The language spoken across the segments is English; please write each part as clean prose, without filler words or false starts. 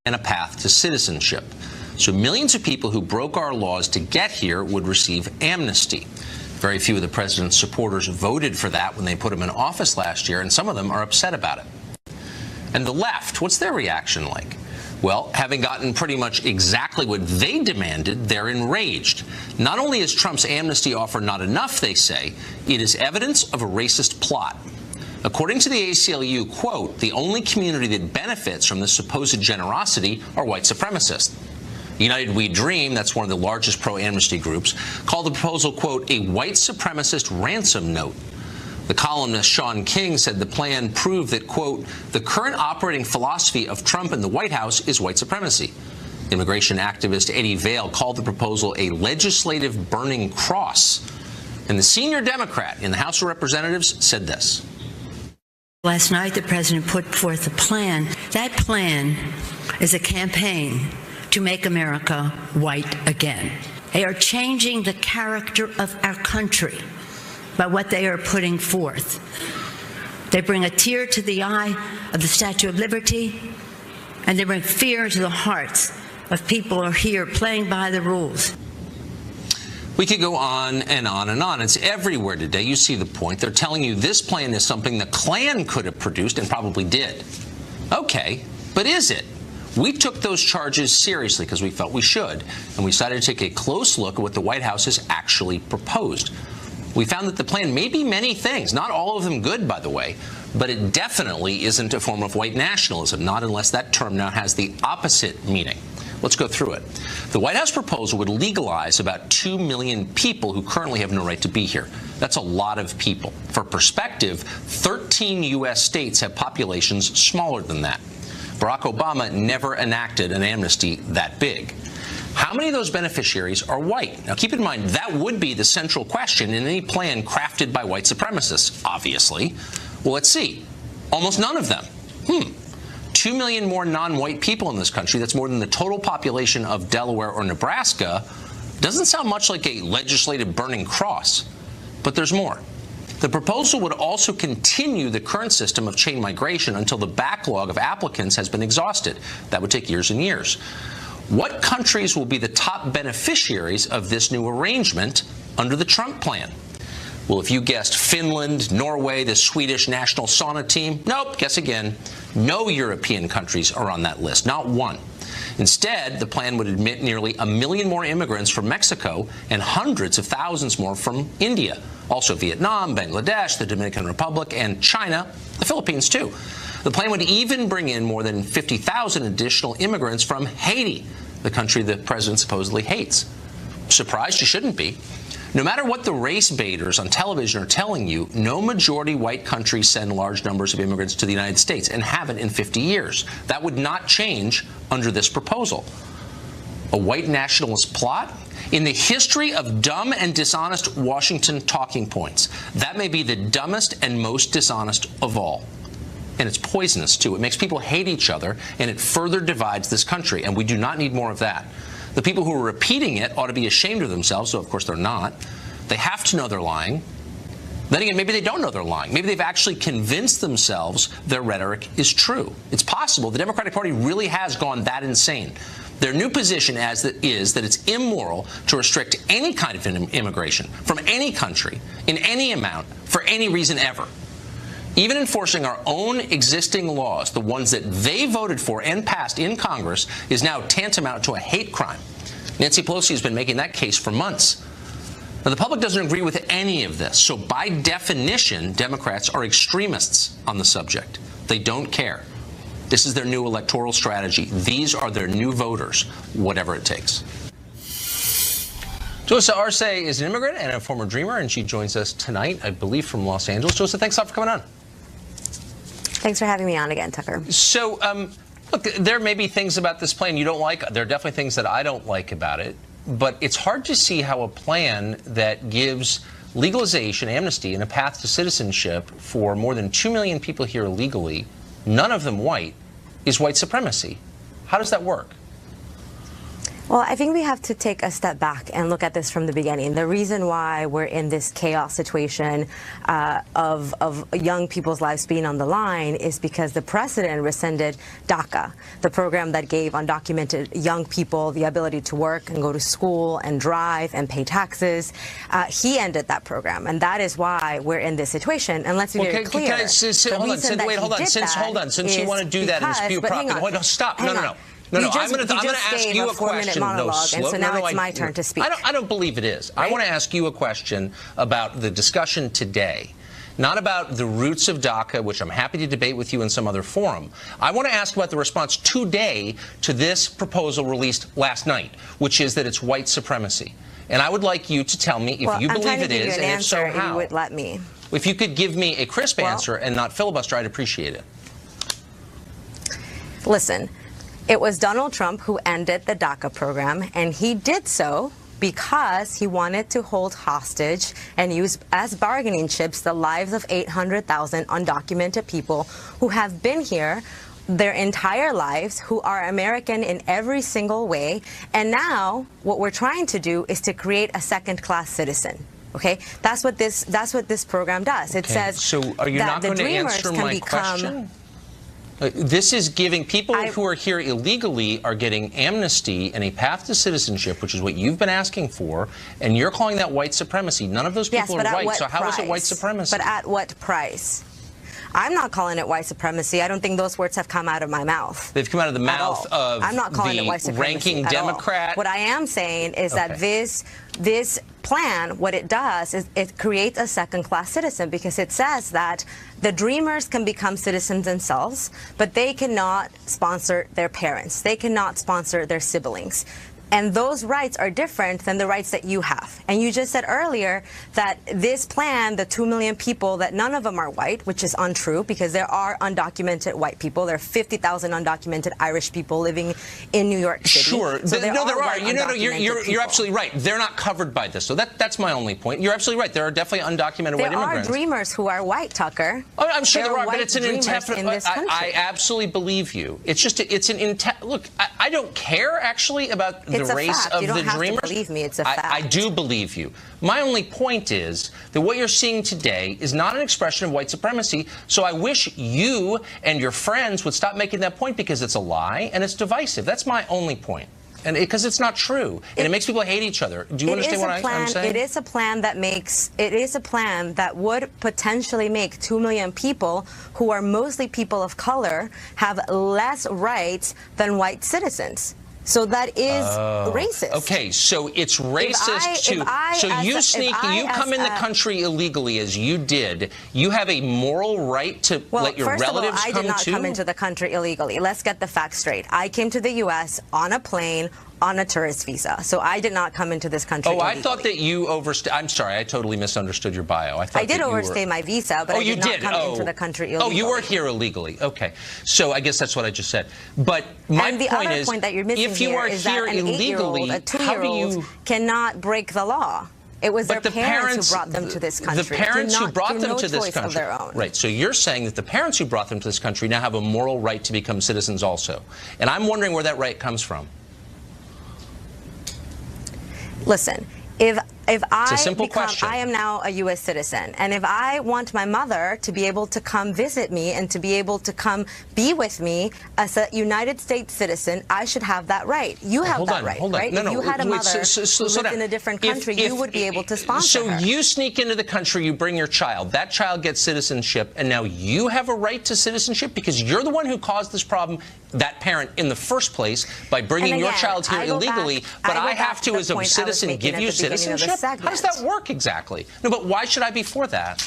and a path to citizenship. So millions of people who broke our laws to get here would receive amnesty. Very few of the president's supporters voted for that when they put him in office last year, and some of them are upset about it. And the left, what's their reaction like? Well, having gotten pretty much exactly what they demanded, they're enraged. Not only is Trump's amnesty offer not enough, they say, it is evidence of a racist plot. According to the ACLU, quote, the only community that benefits from this supposed generosity are white supremacists. United We Dream, that's one of the largest pro-amnesty groups, called the proposal, quote, a white supremacist ransom note. The columnist Sean King said the plan proved that, quote, the current operating philosophy of Trump and the White House is white supremacy. Immigration activist Eddie Vail called the proposal a legislative burning cross. And the senior Democrat in the House of Representatives said this. Last night, the president put forth a plan. That plan is a campaign to make America white again. They are changing the character of our country by what they are putting forth. They bring a tear to the eye of the Statue of Liberty, and they bring fear to the hearts of people who are here playing by the rules. We could go on and on and on. It's everywhere today. You see the point. They're telling you this plan is something the Klan could have produced and probably did. Okay, but is it? We took those charges seriously because we felt we should, and we decided to take a close look at what the White House has actually proposed. We found that the plan may be many things, not all of them good, by the way, but it definitely isn't a form of white nationalism, not unless that term now has the opposite meaning. Let's go through it. The White House proposal would legalize about 2 million people who currently have no right to be here. That's a lot of people. For perspective, 13 U.S. states have populations smaller than that. Barack Obama never enacted an amnesty that big. How many of those beneficiaries are white? Now, keep in mind, that would be the central question in any plan crafted by white supremacists, obviously. Well, let's see. Almost none of them. 2 million more non-white people in this country, that's more than the total population of Delaware or Nebraska, doesn't sound much like a legislative burning cross. But there's more. The proposal would also continue the current system of chain migration until the backlog of applicants has been exhausted. That would take years and years. What countries will be the top beneficiaries of this new arrangement under the Trump plan? Well, if you guessed Finland, Norway, the Swedish national sauna team, nope, guess again. No European countries are on that list, not one. Instead, the plan would admit nearly 1 million more immigrants from Mexico and hundreds of thousands more from India. Also Vietnam, Bangladesh, the Dominican Republic, and China, the Philippines too. The plan would even bring in more than 50,000 additional immigrants from Haiti, the country the president supposedly hates. Surprised? You shouldn't be. No matter what the race baiters on television are telling you, no majority white countries send large numbers of immigrants to the United States and haven't in 50 years. That would not change under this proposal. A white nationalist plot? In the history of dumb and dishonest Washington talking points, that may be the dumbest and most dishonest of all. And it's poisonous, too. It makes people hate each other, and it further divides this country, and we do not need more of that. The people who are repeating it ought to be ashamed of themselves, so of course they're not. They have to know they're lying. Then again, maybe they don't know they're lying. Maybe they've actually convinced themselves their rhetoric is true. It's possible the Democratic Party really has gone that insane. Their new position is that it's immoral to restrict any kind of immigration from any country, in any amount, for any reason ever. Even enforcing our own existing laws, the ones that they voted for and passed in Congress, is now tantamount to a hate crime. Nancy Pelosi has been making that case for months. Now, the public doesn't agree with any of this, so by definition, Democrats are extremists on the subject. They don't care. This is their new electoral strategy. These are their new voters, whatever it takes. Josa Arce is an immigrant and a former dreamer, and she joins us tonight, I believe, from Los Angeles. Josa, thanks a lot for coming on. Thanks for having me on again, Tucker. So, look, there may be things about this plan you don't like. There are definitely things that I don't like about it. But it's hard to see how a plan that gives legalization, amnesty, and a path to citizenship for more than 2 million people here legally, none of them white, is white supremacy. How does that work? Well, I think we have to take a step back and look at this from the beginning. The reason why we're in this chaos situation of young people's lives being on the line is because the president rescinded DACA, the program that gave undocumented young people the ability to work and go to school and drive and pay taxes. He ended that program, and that is why we're in this situation. And let's be very clear. Since you want to do that and dispute property, stop. No. I'm going to ask you a question. And so now it's my turn to speak. I don't believe it is. Right? I want to ask you a question about the discussion today, not about the roots of DACA, which I'm happy to debate with you in some other forum. I want to ask about the response today to this proposal released last night, which is that it's white supremacy. And I would like you to tell me if you believe it is, and if so, how. You would let me. If you could give me a crisp answer and not filibuster, I'd appreciate it. Listen. It was Donald Trump who ended the DACA program, and he did so because he wanted to hold hostage and use as bargaining chips the lives of 800,000 undocumented people who have been here their entire lives, who are American in every single way. And now what we're trying to do is to create a second-class citizen. Okay, that's what this program does. It says so. Are you not going to answer my question? This is giving people who are here illegally are getting amnesty and a path to citizenship, which is what you've been asking for, and you're calling that white supremacy. None of those people are white, so how is it white supremacy? But at what price? I'm not calling it white supremacy. I don't think those words have come out of my mouth. They've come out of the mouth of I'm not calling it white supremacy ranking Democrat. What I am saying is that this plan, what it does is it creates a second-class citizen, because it says that the dreamers can become citizens themselves, but they cannot sponsor their parents. They cannot sponsor their siblings. And those rights are different than the rights that you have. And you just said earlier that this plan, the 2 million people, that none of them are white, which is untrue, because there are undocumented white people. There are 50,000 undocumented Irish people living in New York City. Sure. So there are. You're absolutely right. They're not covered by this. So that's my only point. You're absolutely right. There are definitely undocumented white immigrants. There are dreamers who are white, Tucker. Oh, I'm sure there are, but it's an indefinite. I absolutely believe you. It's just look. I don't care actually about the race of the dreamers. You don't have to believe me. It's a fact. I do believe you. My only point is that what you're seeing today is not an expression of white supremacy. So I wish you and your friends would stop making that point, because it's a lie and it's divisive. That's my only point. And because it's not true, and it makes people hate each other. Do you understand what I'm saying? It is a plan that would potentially make 2 million people, who are mostly people of color, have less rights than white citizens. So that is racist. Okay, so it's racist you come in the country illegally, as you did. You have a moral right to let your relatives come too? Well, first of all, I did not come into the country illegally. Let's get the facts straight. I came to the U.S. on a plane on a tourist visa. So I did not come into this country illegally. I thought that you overstayed. I'm sorry, I totally misunderstood your bio. I did overstay my visa, but I did not come into the country illegally. Oh, you were here illegally. Okay. So I guess that's what I just said. But my point is, the other point that you're missing if you are here illegally, a 2-year-old cannot break the law. It was their parents who brought them to this country. The parents who brought them to this country. Of their own. Right. So you're saying that the parents who brought them to this country now have a moral right to become citizens also. And I'm wondering where that right comes from. Listen, if I am now a U.S. citizen, and if I want my mother to be able to come visit me and to be able to come be with me as a United States citizen, I should have that right. You have that right, right? If you had a mother who lived in a different country, you would be able to sponsor her. So you sneak into the country, you bring your child. That child gets citizenship, and now you have a right to citizenship because you're the one who caused this problem, that parent, in the first place, by bringing your child here illegally. But I have to, as a citizen, give you citizenship? How does that work exactly? No, but why should I be for that?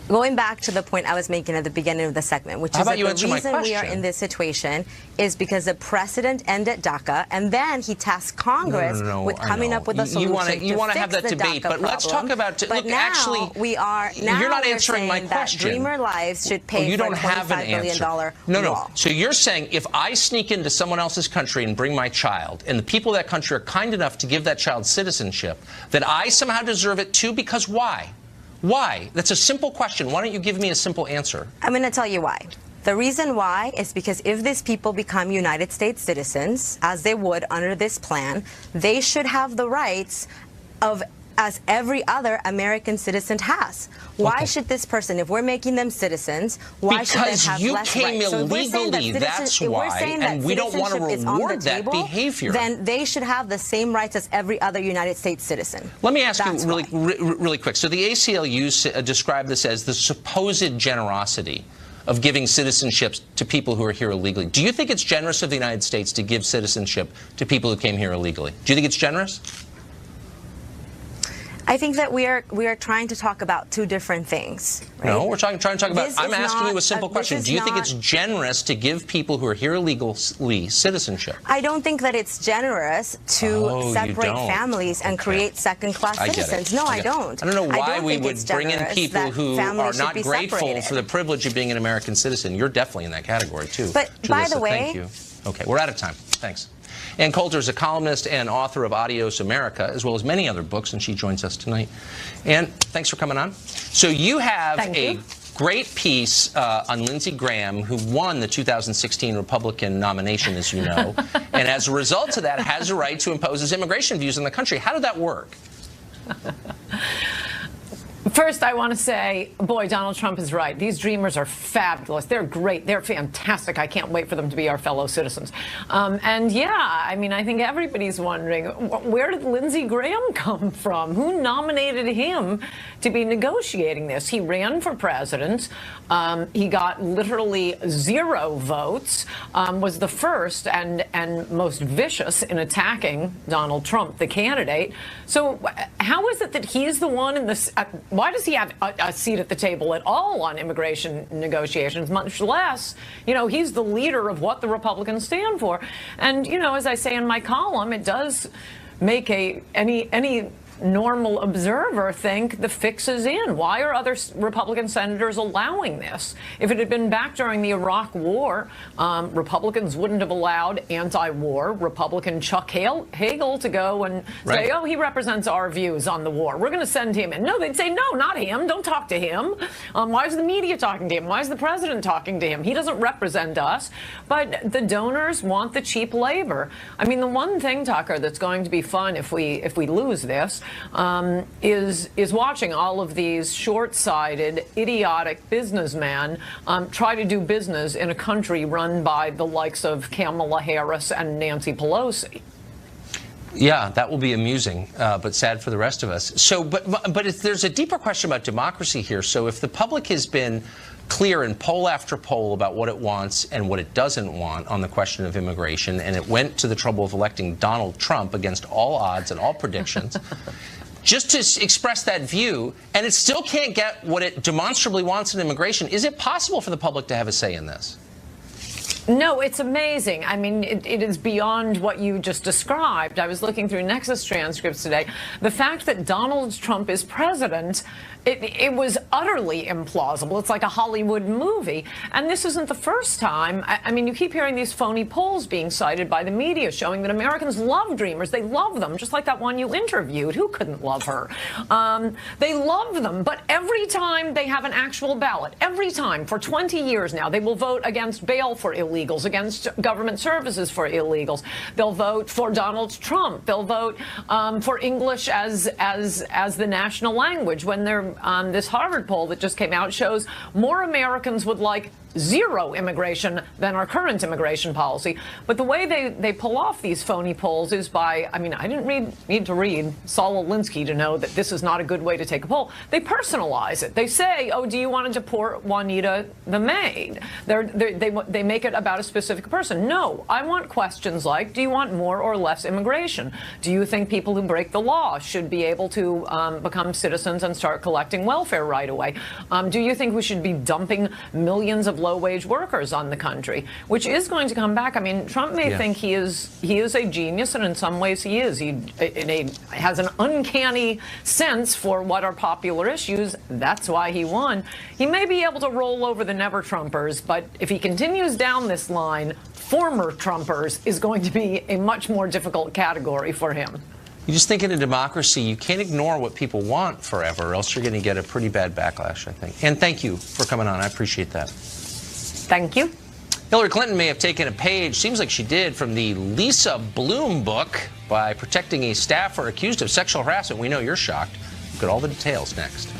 Going back to the point I was making at the beginning of the segment, which is that the reason we are in this situation is because the president ended DACA, and then he tasked Congress with coming up with a solution you want to have that debate, but let's talk about. But now you're not answering my question. Dreamer lives should pay you don't for have an $25 billion No. So you're saying if I sneak into someone else's country and bring my child, and the people of that country are kind enough to give that child citizenship, that I somehow deserve it too? Because why? Why? That's a simple question. Why don't you give me a simple answer? I'm going to tell you why. The reason why is because if these people become United States citizens, as they would under this plan, they should have the rights of as every other American citizen has. Why should this person, if we're making them citizens, why should they have less rights? Because you came illegally, that's why, and we don't want to reward that behavior. Then they should have the same rights as every other United States citizen. Let me ask you really quick. So the ACLU described this as the supposed generosity of giving citizenship to people who are here illegally. Do you think it's generous of the United States to give citizenship to people who came here illegally? Do you think it's generous? I think that we are trying to talk about two different things. Right? No, we're trying to talk about. I'm asking you a simple question. Do you think it's generous to give people who are here illegally citizenship? I don't think that it's generous to separate families and create second-class citizens. No, I don't. I don't know why we would bring in people who are not grateful for the privilege of being an American citizen. You're definitely in that category too. But by the way, thank you. Okay, we're out of time. Thanks. Ann Coulter is a columnist and author of Adios America, as well as many other books, and she joins us tonight. Ann, thanks for coming on. So you have a great piece on Lindsey Graham, who won the 2016 Republican nomination, as you know, and as a result of that has a right to impose his immigration views on the country. How did that work? First, I want to say, boy, Donald Trump is right. These dreamers are fabulous. They're great. They're fantastic. I can't wait for them to be our fellow citizens. And yeah, I mean, I think everybody's wondering, where did Lindsey Graham come from? Who nominated him to be negotiating this? He ran for president. He got literally 0 votes, was the first and most vicious in attacking Donald Trump, the candidate. So how is it that he's the one in this? Why does he have a seat at the table at all on immigration negotiations, much less, you know, he's the leader of what the Republicans stand for? And, you know, as I say in my column, it does make any normal observer think the fix is in. Why are other Republican senators allowing this? If it had been back during the Iraq War, Republicans wouldn't have allowed anti-war Republican Chuck Hagel to go and say, oh, he represents our views on the war. We're going to send him in. No, they'd say, no, not him. Don't talk to him. Why is the media talking to him? Why is the president talking to him? He doesn't represent us. But the donors want the cheap labor. I mean, the one thing, Tucker, that's going to be fun if we lose this is watching all of these short-sighted, idiotic businessmen try to do business in a country run by the likes of Kamala Harris and Nancy Pelosi. Yeah, that will be amusing, but sad for the rest of us. So, but there's a deeper question about democracy here. So if the public has been clear in poll after poll about what it wants and what it doesn't want on the question of immigration, and it went to the trouble of electing Donald Trump against all odds and all predictions, just to express that view, and it still can't get what it demonstrably wants in immigration, is it possible for the public to have a say in this? No, it's amazing. I mean, it is beyond what you just described. I was looking through Nexus transcripts today. The fact that Donald Trump is president, it was utterly implausible. It's like a Hollywood movie. And this isn't the first time. I mean, you keep hearing these phony polls being cited by the media showing that Americans love dreamers. They love them, just like that one you interviewed. Who couldn't love her? They love them. But every time they have an actual ballot, every time for 20 years now, they will vote against bail for illegals, against government services for illegals. They'll vote for Donald Trump. They'll vote for English as the national language. When they're this Harvard poll that just came out shows more Americans would like zero immigration than our current immigration policy. But the way they pull off these phony polls is by, I mean, I didn't need to read Saul Alinsky to know that this is not a good way to take a poll. They personalize it. They say, oh, do you want to deport Juanita the maid? They make it about a specific person. No, I want questions like, do you want more or less immigration? Do you think people who break the law should be able to become citizens and start collecting welfare right away? Do you think we should be dumping millions of low-wage workers on the country, which is going to come back? I mean, Trump may think he is a genius, and in some ways he is. He has an uncanny sense for what are popular issues. That's why he won. He may be able to roll over the never-Trumpers, but if he continues down this line, former Trumpers is going to be a much more difficult category for him. You just think in a democracy, you can't ignore what people want forever, or else you're going to get a pretty bad backlash, I think. And thank you for coming on. I appreciate that. Thank you. Hillary Clinton may have taken a page, seems like she did, from the Lisa Bloom book by protecting a staffer accused of sexual harassment. We know you're shocked. Look at all the details next.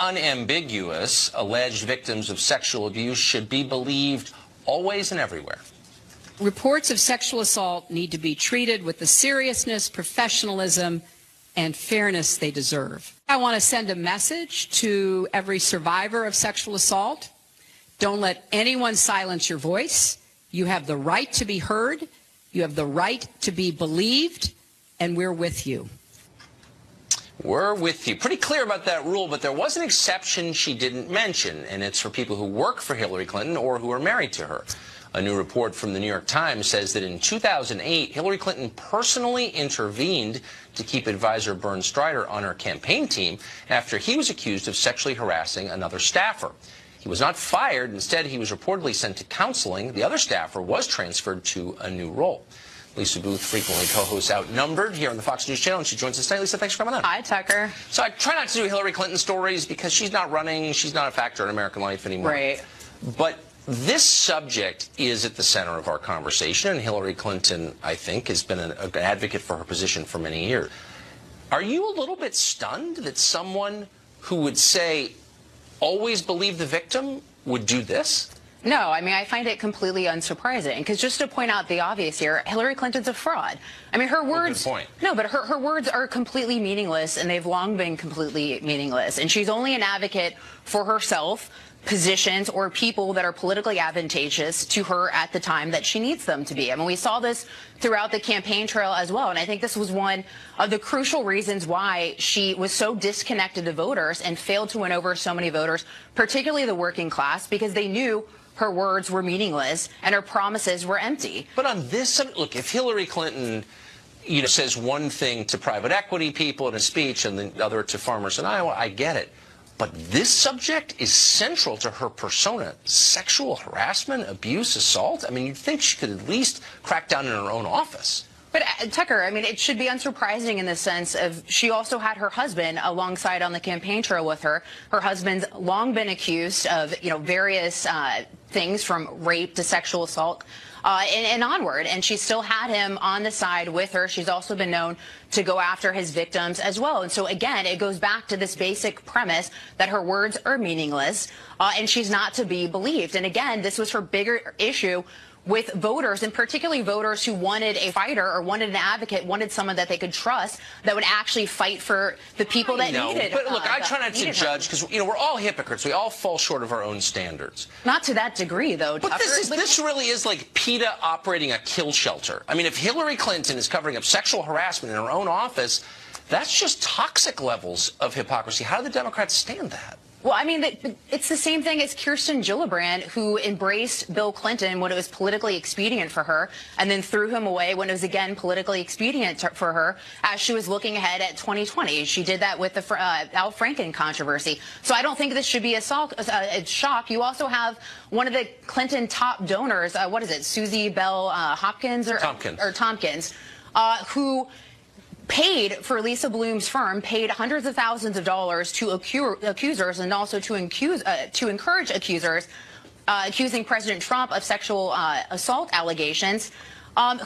Unambiguous, alleged victims of sexual abuse should be believed always and everywhere. Reports of sexual assault need to be treated with the seriousness, professionalism, and fairness they deserve. I want to send a message to every survivor of sexual assault. Don't let anyone silence your voice. You have the right to be heard. You have the right to be believed, and we're with you. We're with you. Pretty clear about that rule, but there was an exception she didn't mention, and it's for people who work for Hillary Clinton or who are married to her. A new report from the New York Times says that in 2008, Hillary Clinton personally intervened to keep advisor Bernd Strider on her campaign team after he was accused of sexually harassing another staffer. He was not fired. Instead, he was reportedly sent to counseling. The other staffer was transferred to a new role. Lisa Booth frequently co-hosts Outnumbered here on the Fox News Channel, and she joins us tonight. Lisa, thanks for coming on. Hi, Tucker. So I try not to do Hillary Clinton stories because she's not running, she's not a factor in American life anymore. Right. But this subject is at the center of our conversation, and Hillary Clinton, I think, has been an advocate for her position for many years. Are you a little bit stunned that someone who would say, always believe the victim, would do this? No, I mean, I find it completely unsurprising because just to point out the obvious here, Hillary Clinton's a fraud. I mean, her words. Good point. No, but her words are completely meaningless, and they've long been completely meaningless. And she's only an advocate for herself, positions, or people that are politically advantageous to her at the time that she needs them to be. I mean, we saw this throughout the campaign trail as well, and I think this was one of the crucial reasons why she was so disconnected to voters and failed to win over so many voters, particularly the working class, because they knew her words were meaningless and her promises were empty. But on this, look, if Hillary Clinton, says one thing to private equity people in a speech and the other to farmers in Iowa, I get it. But this subject is central to her persona. Sexual harassment, abuse, assault. I mean, you'd think she could at least crack down in her own office. But Tucker, I mean, it should be unsurprising in the sense of she also had her husband alongside on the campaign trail with her. Her husband's long been accused of, various things from rape to sexual assault and onward. And she still had him on the side with her. She's also been known to go after his victims as well. And so, again, it goes back to this basic premise that her words are meaningless and she's not to be believed. And again, this was her bigger issue with voters, and particularly voters who wanted a fighter or wanted an advocate, wanted someone that they could trust that would actually fight for the people that needed. But look, I try not to judge because we're all hypocrites. We all fall short of our own standards. Not to that degree, though. But this really is like PETA operating a kill shelter. I mean, if Hillary Clinton is covering up sexual harassment in her own office, that's just toxic levels of hypocrisy. How do the Democrats stand that? Well, I mean, it's the same thing as Kirsten Gillibrand, who embraced Bill Clinton when it was politically expedient for her, and then threw him away when it was, again, politically expedient for her as she was looking ahead at 2020. She did that with the Al Franken controversy. So I don't think this should be a shock. You also have one of the Clinton top donors, what is it, Susie Bell Hopkins? Tompkins, who paid for Lisa Bloom's firm, paid hundreds of thousands of dollars to accusers and also to encourage accusers accusing President Trump of sexual assault allegations,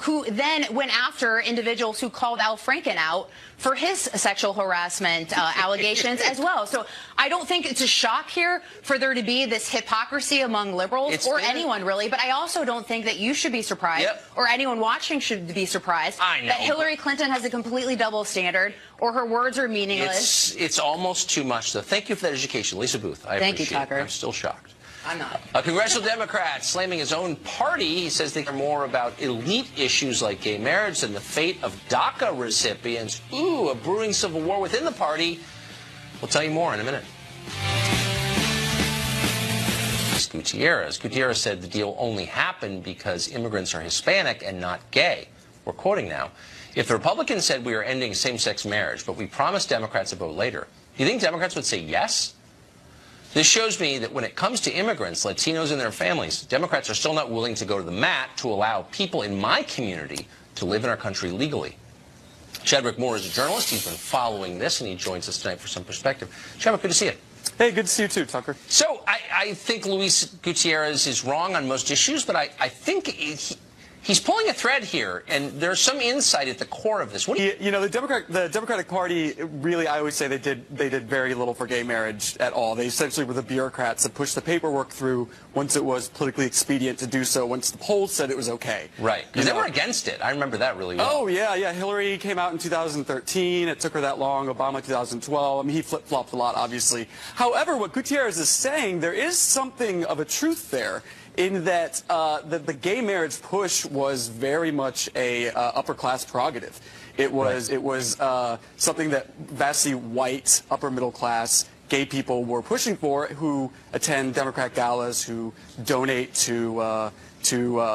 who then went after individuals who called Al Franken out for his sexual harassment allegations as well. So I don't think it's a shock here for there to be this hypocrisy among liberals or anyone really, but I also don't think that you should be surprised or anyone watching should be surprised that Hillary Clinton has a completely double standard or her words are meaningless. It's almost too much, though. Thank you for that education. Lisa Booth, I appreciate it. Tucker. I'm still shocked. I'm not. A congressional Democrat slamming his own party. He says they care more about elite issues like gay marriage than the fate of DACA recipients. Ooh, a brewing civil war within the party. We'll tell you more in a minute. Gutierrez said the deal only happened because immigrants are Hispanic and not gay. We're quoting now. If the Republicans said we are ending same-sex marriage, but we promised Democrats a vote later, do you think Democrats would say yes? This shows me that when it comes to immigrants, Latinos and their families, Democrats are still not willing to go to the mat to allow people in my community to live in our country legally. Chadwick Moore is a journalist. He's been following this, and he joins us tonight for some perspective. Chadwick, good to see you. Hey, good to see you too, Tucker. So I think Luis Gutierrez is wrong on most issues, but I think he's pulling a thread here, and there's some insight at the core of this. What do you know, the Democratic Party, really, I always say they did very little for gay marriage at all. They essentially were the bureaucrats that pushed the paperwork through once it was politically expedient to do so, once the polls said it was okay. Right, because they were against it. I remember that really well. Oh, yeah. Hillary came out in 2013. It took her that long. Obama 2012. I mean, he flip-flopped a lot, obviously. However, what Gutierrez is saying, there is something of a truth there, in that the gay marriage push was very much a upper-class prerogative. It was something that vastly white, upper-middle-class gay people were pushing for, who attend Democrat galas, who donate to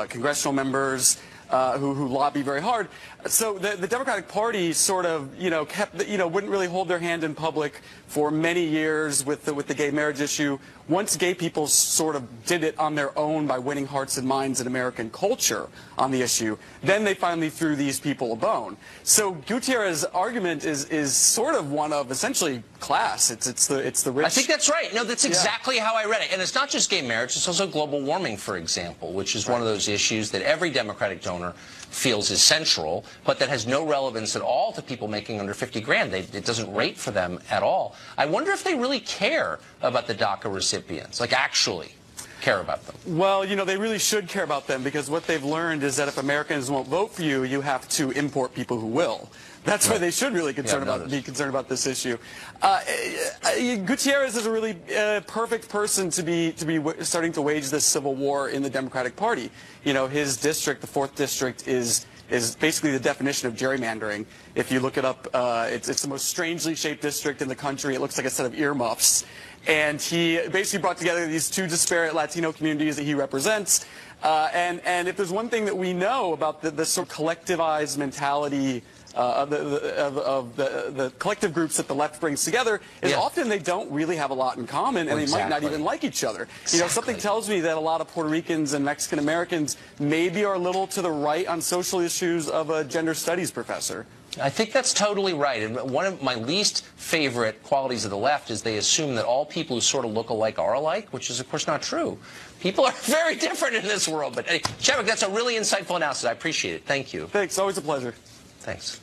congressional members, who lobby very hard. So the Democratic Party sort of, wouldn't really hold their hand in public for many years with the gay marriage issue. Once gay people sort of did it on their own by winning hearts and minds in American culture on the issue, then they finally threw these people a bone. So Gutierrez's argument is sort of one of essentially class. It's the rich. I think that's right. No, that's exactly how I read it. And it's not just gay marriage. It's also global warming, for example, which is one of those issues that every Democratic donor feels is central, but that has no relevance at all to people making under 50 grand. It doesn't rate for them at all. I wonder if they really care about the DACA recipients, like actually care about them. Well, they really should care about them, because what they've learned is that if Americans won't vote for you, you have to import people who will. That's why they should really be concerned about this issue. Gutierrez is a really perfect person to be starting to wage this civil war in the Democratic Party. His district, the 4th district, is basically the definition of gerrymandering. If you look it up, it's the most strangely shaped district in the country. It looks like a set of earmuffs. And he basically brought together these two disparate Latino communities that he represents. And if there's one thing that we know about the sort of collectivized mentality of the collective groups that the left brings together, is often they don't really have a lot in common, and they might not even like each other. Something tells me that a lot of Puerto Ricans and Mexican Americans maybe are a little to the right on social issues of a gender studies professor. I think that's totally right. And one of my least favorite qualities of the left is they assume that all people who sort of look alike are alike, which is, of course, not true. People are very different in this world. But, hey, Chadwick, that's a really insightful analysis. I appreciate it. Thank you. Thanks. Always a pleasure. Thanks.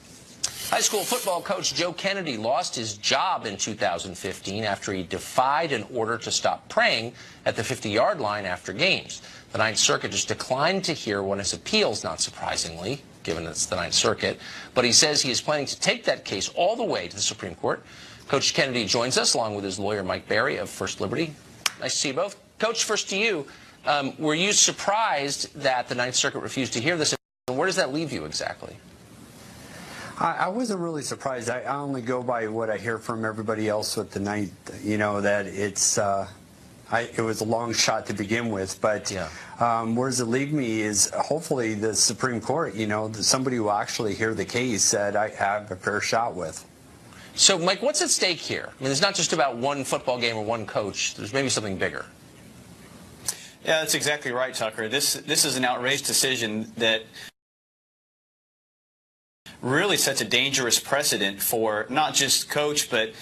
High school football coach Joe Kennedy lost his job in 2015 after he defied an order to stop praying at the 50-yard line after games. The Ninth Circuit just declined to hear one of his appeals, not surprisingly, given it's the Ninth Circuit. But he says he is planning to take that case all the way to the Supreme Court. Coach Kennedy joins us, along with his lawyer, Mike Berry of First Liberty. Nice to see you both. Coach, first to you. Were you surprised that the Ninth Circuit refused to hear this? And where does that leave you exactly? I wasn't really surprised. I only go by what I hear from everybody else with the Ninth, that it was a long shot to begin with, but where does it leave me is hopefully the Supreme Court, somebody who actually hear the case that I have a fair shot with. So, Mike, what's at stake here? I mean, it's not just about one football game or one coach. There's maybe something bigger. Yeah, that's exactly right, Tucker. This is an outrageous decision that really sets a dangerous precedent for not just coach, but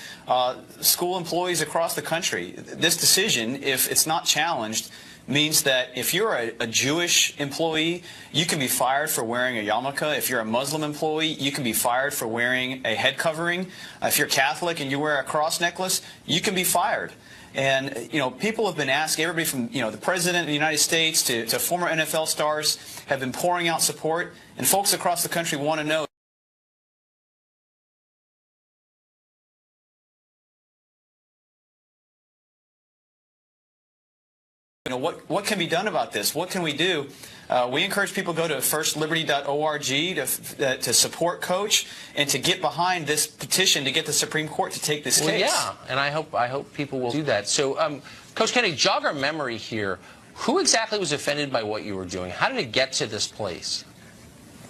school employees across the country. This decision, if it's not challenged, means that if you're a Jewish employee, you can be fired for wearing a yarmulke. If you're a Muslim employee, you can be fired for wearing a head covering. If you're Catholic and you wear a cross necklace, you can be fired. And, people have been asking, everybody from, the President of the United States to former NFL stars have been pouring out support. And folks across the country want to know, what can be done about this? What can we do? We encourage people to go to firstliberty.org to support Coach and to get behind this petition to get the Supreme Court to take this case. Yeah, and I hope people will do that. So, Coach Kennedy, jog our memory here. Who exactly was offended by what you were doing? How did it get to this place?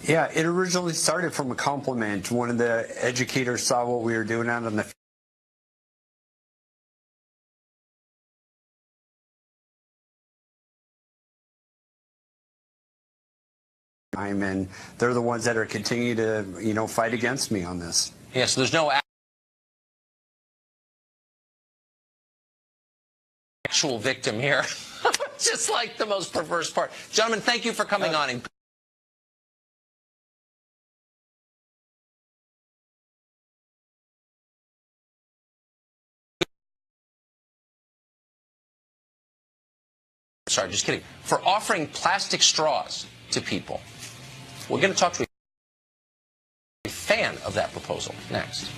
Yeah, it originally started from a compliment. One of the educators saw what we were doing out on the time, and they're the ones that are continuing to, you know, fight against me on this. Yeah, so there's no actual victim here. Just like the most perverse part. Gentlemen, thank you for coming on. And sorry, just kidding. For offering plastic straws to people. We're going to talk to a fan of that proposal next.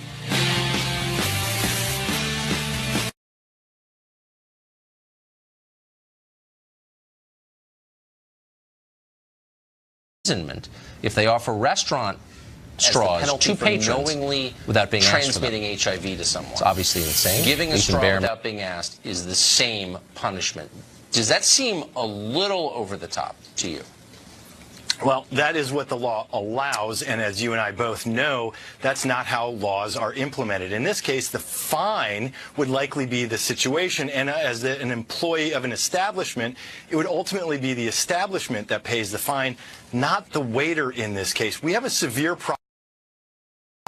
If they offer restaurant straws to patrons knowingly without being transmitting HIV to someone. It's obviously insane. Giving a straw without being asked is the same punishment. Does that seem a little over the top to you? Well, that is what the law allows, and as you and I both know, that's not how laws are implemented. In this case, the fine would likely be the situation, and as an employee of an establishment, it would ultimately be the establishment that pays the fine, not the waiter in this case. We have a severe problem.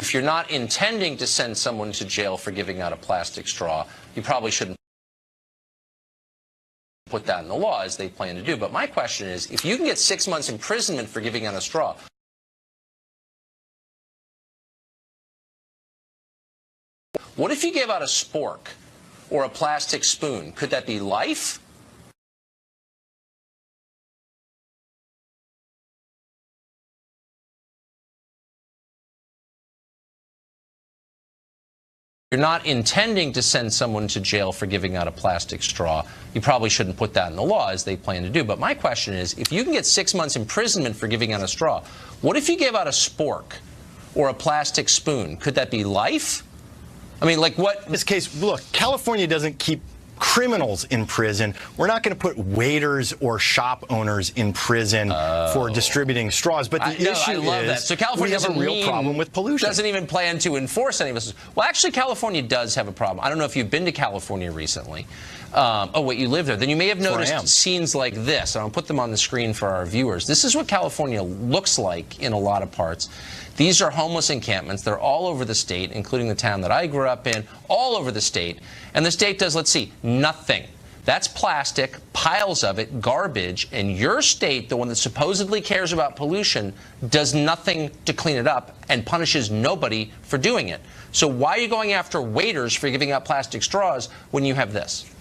If you're not intending to send someone to jail for giving out a plastic straw, you probably shouldn't put that in the law as they plan to do. But my question is, if you can get 6 months imprisonment for giving out a straw, what if you gave out a spork or a plastic spoon? Could that be life? You're not intending to send someone to jail for giving out a plastic straw, you probably shouldn't put that in the law as they plan to do. But my question is, if you can get 6 months imprisonment for giving out a straw, what if you gave out a spork or a plastic spoon? Could that be life? I mean, like what? In this case, look, California doesn't keep criminals in prison. We're not going to put waiters or shop owners in prison for distributing straws. But the issue is so California we have a real problem with pollution. Doesn't even plan to enforce any of this. Well, actually, California does have a problem. I don't know if you've been to California recently. Oh, wait, you live there. Then you may have noticed scenes like this. And I'll put them on the screen for our viewers. This is what California looks like in a lot of parts. These are homeless encampments. They're all over the state, including the town that I grew up in, all over the state. And the state does, let's see, nothing. That's plastic, piles of it, garbage, and your state, the one that supposedly cares about pollution, does nothing to clean it up and punishes nobody for doing it. So why are you going after waiters for giving out plastic straws when you have this?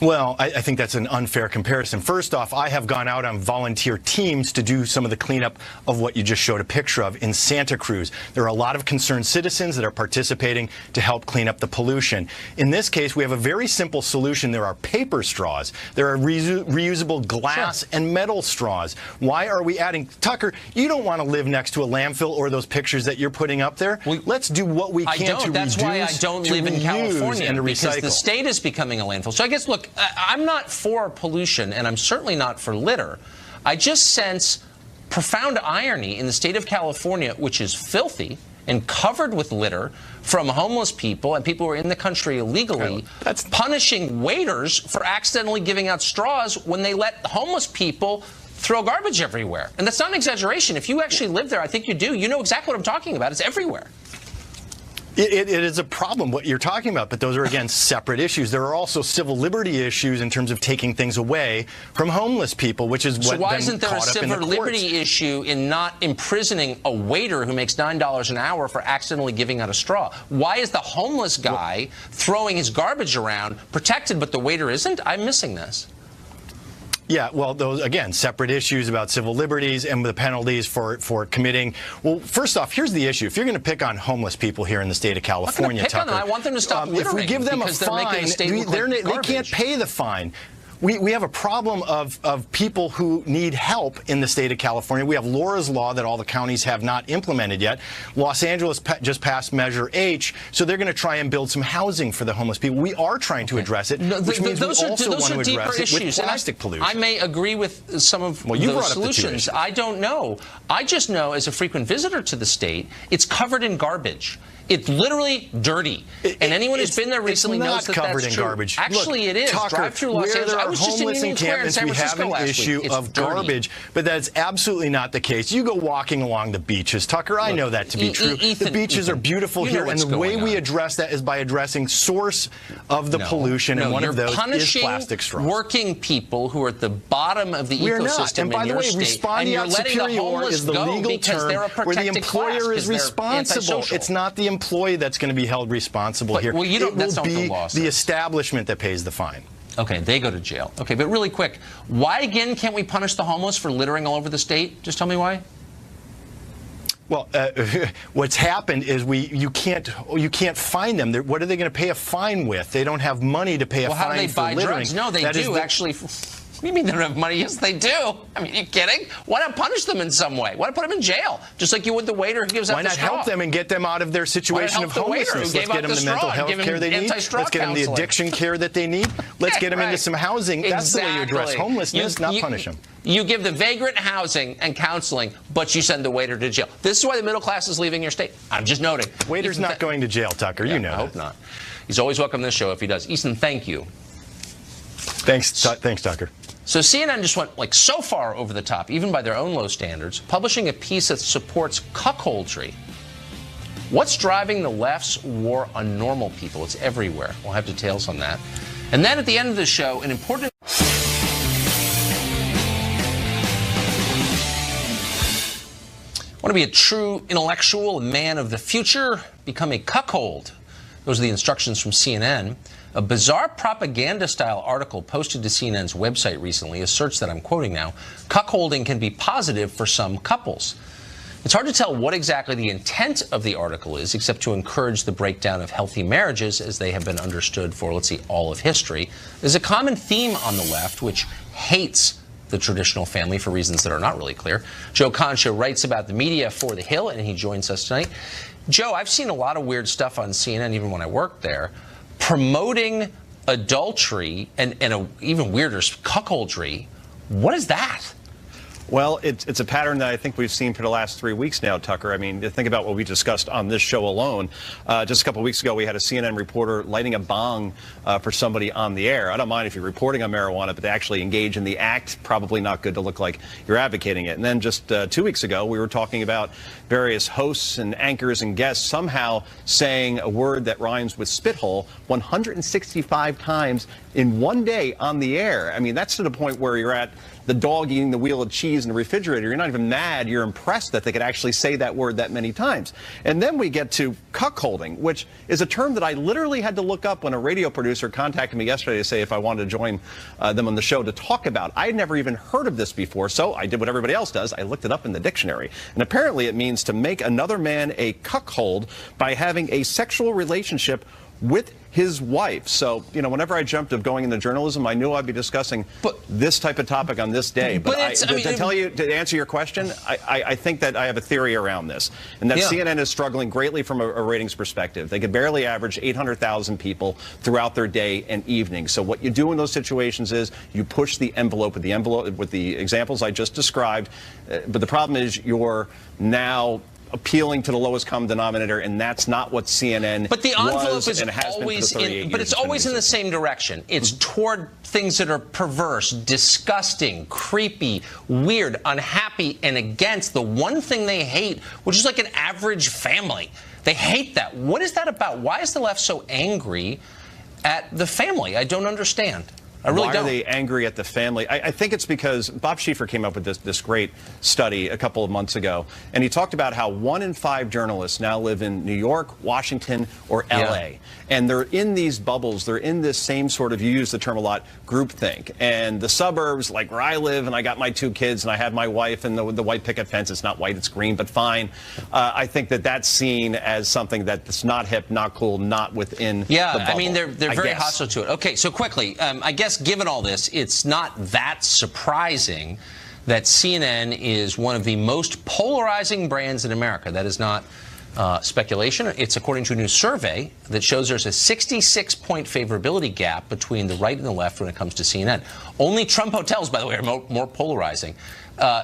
Well, I think that's an unfair comparison. First off, I have gone out on volunteer teams to do some of the cleanup of what you just showed a picture of in Santa Cruz. There are a lot of concerned citizens that are participating to help clean up the pollution. In this case, we have a very simple solution. There are paper straws. There are reusable glass and metal straws. Why are we adding? Tucker, you don't want to live next to a landfill or those pictures that you're putting up there. Let's do what we can to That's reduce, why I don't live in California, and to because recycle. the state is becoming a landfill. So I guess, look, I'm not for pollution, and I'm certainly not for litter. I just sense profound irony in the state of California, which is filthy and covered with litter from homeless people and people who are in the country illegally, punishing waiters for accidentally giving out straws when they let homeless people throw garbage everywhere. And that's not an exaggeration. If you actually live there, I think you do. You know exactly what I'm talking about. It's everywhere. It is a problem, what you're talking about, but those are, again, separate issues. There are also civil liberty issues in terms of taking things away from homeless people, which is what So why isn't there a civil liberty issue in not imprisoning a waiter who makes $9 an hour for accidentally giving out a straw? Why is the homeless guy throwing his garbage around protected, but the waiter isn't? I'm missing this. Yeah, well, those, again, separate issues about civil liberties and the penalties for committing. Well, first off, here's the issue. If you're going to pick on homeless people here in the state of California, Tucker, I want them to stop littering. If we give them a fine, they can't pay the fine. We have a problem of people who need help in the state of California. We have Laura's Law that all the counties have not implemented yet. Los Angeles just passed Measure H, so they're going to try and build some housing for the homeless people. We are trying to address it, which means we also want to address it with plastic pollution. I may agree with some of those solutions. I don't know. I just know, as a frequent visitor to the state, it's covered in garbage. It's literally dirty. And anyone who's been there recently knows that that's true. Garbage. Actually, Look, it is. Tucker, Drive through Los Angeles. I are homeless encampments, we have an issue of garbage, but that's absolutely not the case. You go walking along the beaches, Tucker, I know that to be true. The beaches are beautiful here, and the way we address that is by addressing source of the pollution, and one of those is plastic straws. Working people who are at the bottom of the ecosystem and by the way, respondeat superior is the legal term where the employer is responsible. It's not the employee that's going to be held responsible here. Well, it will be the establishment that pays the fine. Okay, they go to jail. Okay, but really quick, why again can't we punish the homeless for littering all over the state? Just tell me why. Well, what's happened is you can't find them. What are they going to pay a fine with? They don't have money to pay a fine for littering. Drugs? No, they do actually. What do you mean they don't have money? Yes, they do. I mean, are you kidding? Why not punish them in some way? Why not put them in jail? Just like you would the waiter who gives out the straw. Why not help them and get them out of their situation of homelessness? Let's get them the mental health care they need. Let's get them the addiction care that they need. Let's get them into some housing. That's the way you address homelessness, not punish them. You give the vagrant housing and counseling, but you send the waiter to jail. This is why the middle class is leaving your state. I'm just noting. Waiter's not going to jail, Tucker. You know. I hope not. He's always welcome to this show if he does. Easton, thank you. Thanks, Tucker. So CNN just went like so far over the top, even by their own low standards, publishing a piece that supports cuckoldry. What's driving the left's war on normal people? It's everywhere. We'll have details on that. And then at the end of the show, an important... Want to be a true intellectual, a man of the future? Become a cuckold. Those are the instructions from CNN. A bizarre propaganda-style article posted to CNN's website recently asserts that, I'm quoting now, cuckolding can be positive for some couples. It's hard to tell what exactly the intent of the article is, except to encourage the breakdown of healthy marriages as they have been understood for, let's see, all of history. There's a common theme on the left which hates the traditional family for reasons that are not really clear. Joe Concha writes about the media for The Hill, and he joins us tonight. Joe, I've seen a lot of weird stuff on CNN, even when I worked there, promoting adultery and even weirder cuckoldry. What is that? Well, it's a pattern that I think we've seen for the last 3 weeks now, Tucker. I mean, think about what we discussed on this show alone. Just a couple of weeks ago, we had a CNN reporter lighting a bong for somebody on the air. I don't mind if you're reporting on marijuana, but to actually engage in the act, probably not good to look like you're advocating it. And then just 2 weeks ago, we were talking about various hosts and anchors and guests somehow saying a word that rhymes with spithole 165 times in one day on the air. I mean, that's to the point where you're at the dog eating the wheel of cheese in the refrigerator. You're not even mad. You're impressed that they could actually say that word that many times. And then we get to cuckolding, which is a term that I literally had to look up when a radio producer contacted me yesterday to say if I wanted to join them on the show to talk about. I had never even heard of this before, so I did what everybody else does. I looked it up in the dictionary. And apparently it means to make another man a cuckold by having a sexual relationship with his wife. So, you know, whenever I dreamt of going into journalism, I knew I'd be discussing this type of topic on this day. But to answer your question, I think that I have a theory around this, and that CNN is struggling greatly from a ratings perspective. They could barely average 800,000 people throughout their day and evening. So what you do in those situations is you push the envelope with the examples I just described. But the problem is you're now appealing to the lowest common denominator, and that's not what CNN but the envelope was is and has always been for 38 years. But it's always in the same direction. It's toward things that are perverse, disgusting, creepy, weird, unhappy, and against the one thing they hate, which is like an average family. They hate that. What is that about? Why is the left so angry at the family? I don't understand. I really don't. Why are they angry at the family? I think it's because Bob Schieffer came up with this great study a couple of months ago, and he talked about how 1 in 5 journalists now live in New York, Washington, or L.A. And they're in these bubbles. They're in this same sort of, you use the term a lot, groupthink. And the suburbs, like where I live, and I got my 2 kids, and I have my wife, and the white picket fence, it's not white, it's green, but fine. I think that that's seen as something that's not hip, not cool, not within the bubble. I mean, they're very hostile to it. Okay, so quickly, I guess given all this, it's not that surprising that CNN is one of the most polarizing brands in America. That is not speculation. It's according to a new survey that shows there's a 66-point favorability gap between the right and the left when it comes to CNN. Only Trump hotels, by the way, are more polarizing.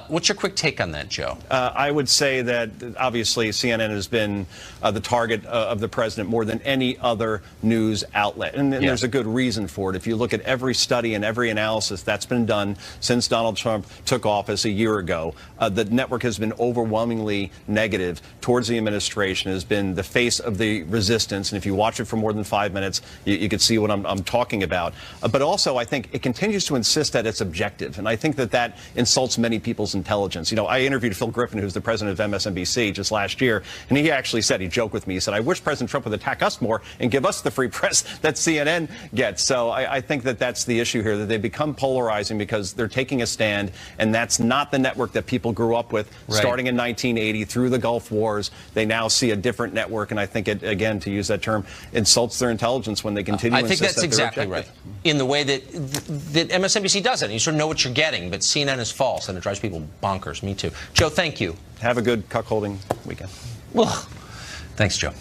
What's your quick take on that, Joe? I would say that obviously CNN has been the target of the president more than any other news outlet. And there's a good reason for it. If you look at every study and every analysis that's been done since Donald Trump took office a year ago, the network has been overwhelmingly negative towards the administration, has been the face of the resistance. And if you watch it for more than 5 minutes, you can see what I'm talking about. But also, I think it continues to insist that it's objective. And I think that insults many people's intelligence. You know, I interviewed Phil Griffin, who's the president of MSNBC, just last year, and he actually said, he joked with me, he said, I wish President Trump would attack us more and give us the free press that CNN gets. So I think that's the issue here, that they become polarizing because they're taking a stand, and that's not the network that people grew up with starting in 1980 through the Gulf Wars. They now see a different network, and I think it, again, to use that term, insults their intelligence when they continue to insist that they're exactly objective. right. In the way that MSNBC does it. You sort of know what you're getting, but CNN is false, and it drives people bonkers. Me too. Joe, thank you. Have a good cuckolding weekend. Well, thanks, Joe.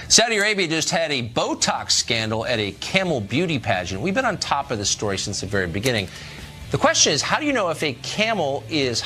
Saudi Arabia just had a Botox scandal at a camel beauty pageant. We've been on top of this story since the very beginning. The question is, how do you know if a camel is